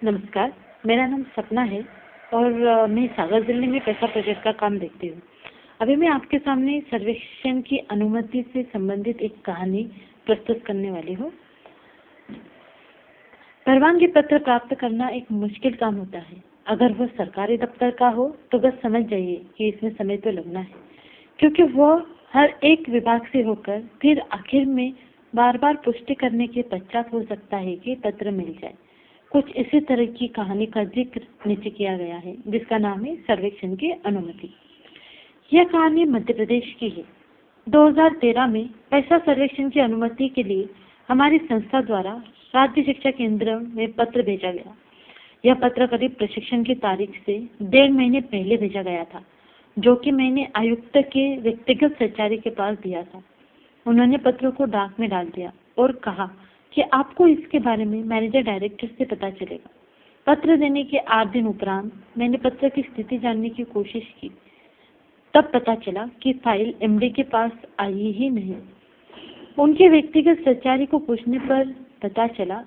नमस्कार, मेरा नाम सपना है और मैं सागर जिले में पैसा प्रोजेक्ट का काम देखती हूँ। अभी मैं आपके सामने सर्वेक्षण की अनुमति से संबंधित एक कहानी प्रस्तुत करने वाली हूँ। परवानगी पत्र प्राप्त करना एक मुश्किल काम होता है। अगर वो सरकारी दफ्तर का हो तो बस समझ जाइए कि इसमें समय तो लगना है, क्योंकि वो हर एक विभाग से होकर फिर आखिर में बार बार पुष्टि करने के पश्चात हो सकता है कि पत्र मिल जाए। कुछ इसी तरह की कहानी का जिक्र नीचे किया गया है, जिसका नाम है सर्वेक्षण की अनुमति। यह कहानी मध्य प्रदेश की है। 2013 में पैसा सर्वेक्षण की अनुमति के लिए हमारी संस्था द्वारा राज्य शिक्षा केंद्र में पत्र भेजा गया। यह पत्र करीब प्रशिक्षण की तारीख से 1.5 महीने पहले भेजा गया था, जो कि मैंने आयुक्त के व्यक्तिगत सचिवालय के पास दिया था। उन्होंने पत्र को डाक में डाल दिया और कहा कि आपको इसके बारे में मैनेजर डायरेक्टर से पता चलेगा। पत्र देने के 8 दिन उपरांत मैंने पत्र की स्थिति जानने की कोशिश की। तब पता चला कि फाइल एमडी के पास आई ही नहीं। उनके व्यक्तिगत सचिवालय को पूछने पर पता चला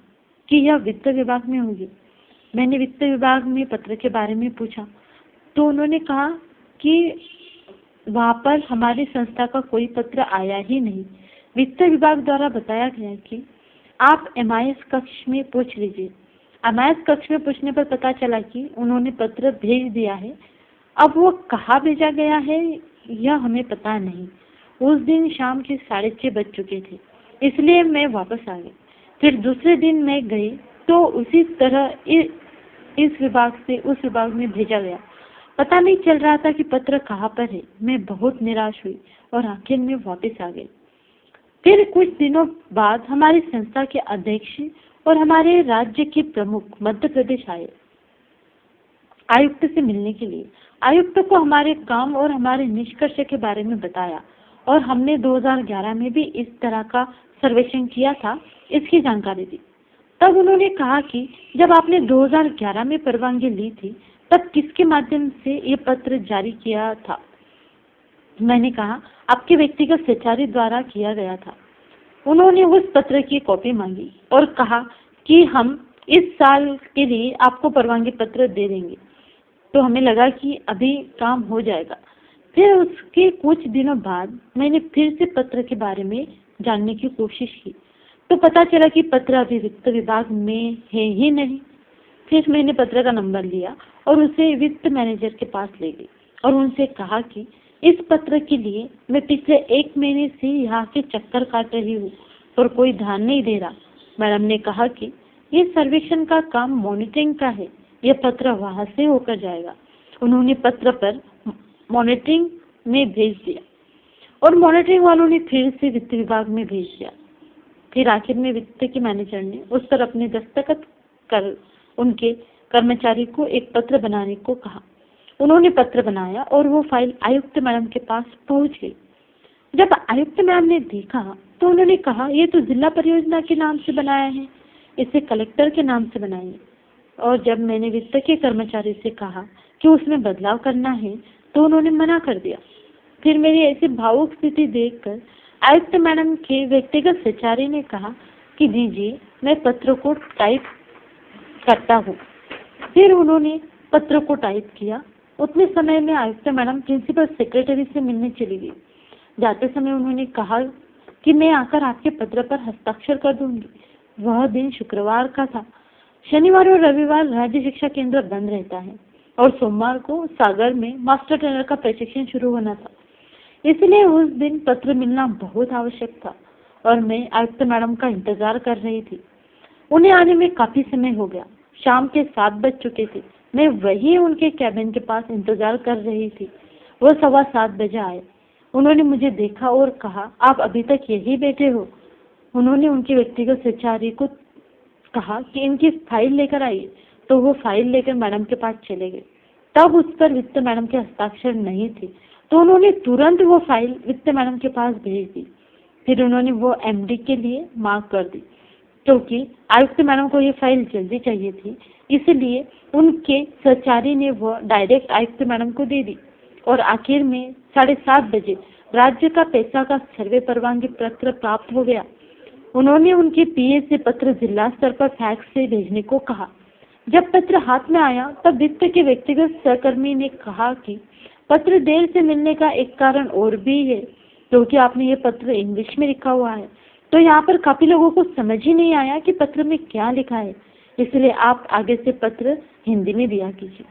कि यह वित्त विभाग में होगी। मैंने वित्त विभाग में पत्र के बारे में पूछा तो उन्होंने कहा कि वहां पर हमारी संस्था का कोई पत्र आया ही नहीं। वित्त विभाग द्वारा बताया गया कि आप एमआईएस कक्ष में पूछ लीजिए। एमआईएस कक्ष में पूछने पर पता चला कि उन्होंने पत्र भेज दिया है। अब वो कहाँ भेजा गया है यह हमें पता नहीं। उस दिन शाम के 6:30 बज चुके थे, इसलिए मैं वापस आ गई। फिर दूसरे दिन मैं गई तो उसी तरह इस विभाग से उस विभाग में भेजा गया। पता नहीं चल रहा था कि पत्र कहाँ पर है। मैं बहुत निराश हुई और आखिर में वापस आ गई। फिर कुछ दिनों बाद हमारी संस्था के अध्यक्ष और हमारे राज्य के प्रमुख मध्य प्रदेश आए आयुक्त से मिलने के लिए। आयुक्त को हमारे काम और हमारे निष्कर्ष के बारे में बताया और हमने 2011 में भी इस तरह का सर्वेक्षण किया था, इसकी जानकारी दी। तब उन्होंने कहा कि जब आपने 2011 में परवानगी ली थी तब किसके माध्यम से ये पत्र जारी किया था। मैंने कहा आपके व्यक्तिगत सचिवालय द्वारा किया गया था। उन्होंने उस पत्र की कॉपी मांगी और कहा कि हम इस साल के लिए आपको परवानगी पत्र दे देंगे। तो हमें लगा कि अभी काम हो जाएगा। फिर उसके कुछ दिनों बाद मैंने फिर से पत्र के बारे में जानने की कोशिश की तो पता चला कि पत्र अभी वित्त विभाग में है ही नहीं। फिर मैंने पत्र का नंबर लिया और उसे वित्त मैनेजर के पास ले गई और उनसे कहा कि इस पत्र के लिए मैं पिछले 1 महीने से यहाँ के चक्कर काट रही हूँ और कोई ध्यान नहीं दे रहा। मैडम ने कहा कि ये सर्वेक्षण का काम मॉनिटरिंग का है, यह पत्र वहाँ से होकर जाएगा। उन्होंने पत्र पर मॉनिटरिंग में भेज दिया और मॉनिटरिंग वालों ने फिर से वित्त विभाग में भेज दिया। फिर आखिर में वित्त के मैनेजर ने उस पर अपने दस्तखत कर उनके कर्मचारी को एक पत्र बनाने को कहा। उन्होंने पत्र बनाया और वो फाइल आयुक्त मैडम के पास पहुंच गई। जब आयुक्त मैडम ने देखा तो उन्होंने कहा ये तो जिला परियोजना के नाम से बनाया है, इसे कलेक्टर के नाम से बनाइए। और जब मैंने वित्त के कर्मचारी से कहा कि उसमें बदलाव करना है तो उन्होंने मना कर दिया। फिर मेरी ऐसी भावुक स्थिति देखकर आयुक्त मैडम के व्यक्तिगत सचिवालय ने कहा कि दीजिए मैं पत्र को टाइप करता हूँ। फिर उन्होंने पत्र को टाइप किया। उतने समय में आयुक्त मैडम प्रिंसिपल सेक्रेटरी से मिलने चली गई। जाते समय उन्होंने कहा कि मैं आकर आपके पत्र पर हस्ताक्षर कर दूंगी। वह दिन शुक्रवार का था। शनिवार और रविवार राज्य शिक्षा केंद्र बंद रहता है और सोमवार को सागर में मास्टर ट्रेनर का प्रशिक्षण शुरू होना था, इसलिए उस दिन पत्र मिलना बहुत आवश्यक था और मैं आयुक्त मैडम का इंतजार कर रही थी। उन्हें आने में काफी समय हो गया। शाम के 7 बज चुके थे। मैं वही उनके कैबिन के पास इंतजार कर रही थी। वो 7:15 बजे आए। उन्होंने मुझे देखा और कहा आप अभी तक यही बैठे हो। उन्होंने उनके व्यक्तिगत सचिवालय को कहा कि इनकी फाइल लेकर आइए, तो वो फाइल लेकर मैडम के पास चले गए। तब उस पर वित्त मैडम के हस्ताक्षर नहीं थे, तो उन्होंने तुरंत वो फाइल वित्त मैडम के पास भेज दी। फिर उन्होंने वो एमडी के लिए मांग कर दी, क्योंकि आयुक्त मैडम को ये फाइल जल्दी चाहिए थी, इसलिए उनके सचिवालय ने वो डायरेक्ट आयुक्त मैडम को दे दी। और आखिर में 7:30 बजे राज्य का पैसा का सर्वे परवानगी पत्र प्राप्त हो गया। उन्होंने उनके पीए से पत्र जिला स्तर पर फैक्स से भेजने को कहा। जब पत्र हाथ में आया तब वित्त के व्यक्तिगत सहकर्मी ने कहा कि पत्र देर से मिलने का एक कारण और भी है, क्योंकि आपने ये पत्र इंग्लिश में लिखा हुआ है, तो यहाँ पर काफी लोगों को समझ ही नहीं आया कि पत्र में क्या लिखा है, इसलिए आप आगे से पत्र हिंदी में दिया कीजिए।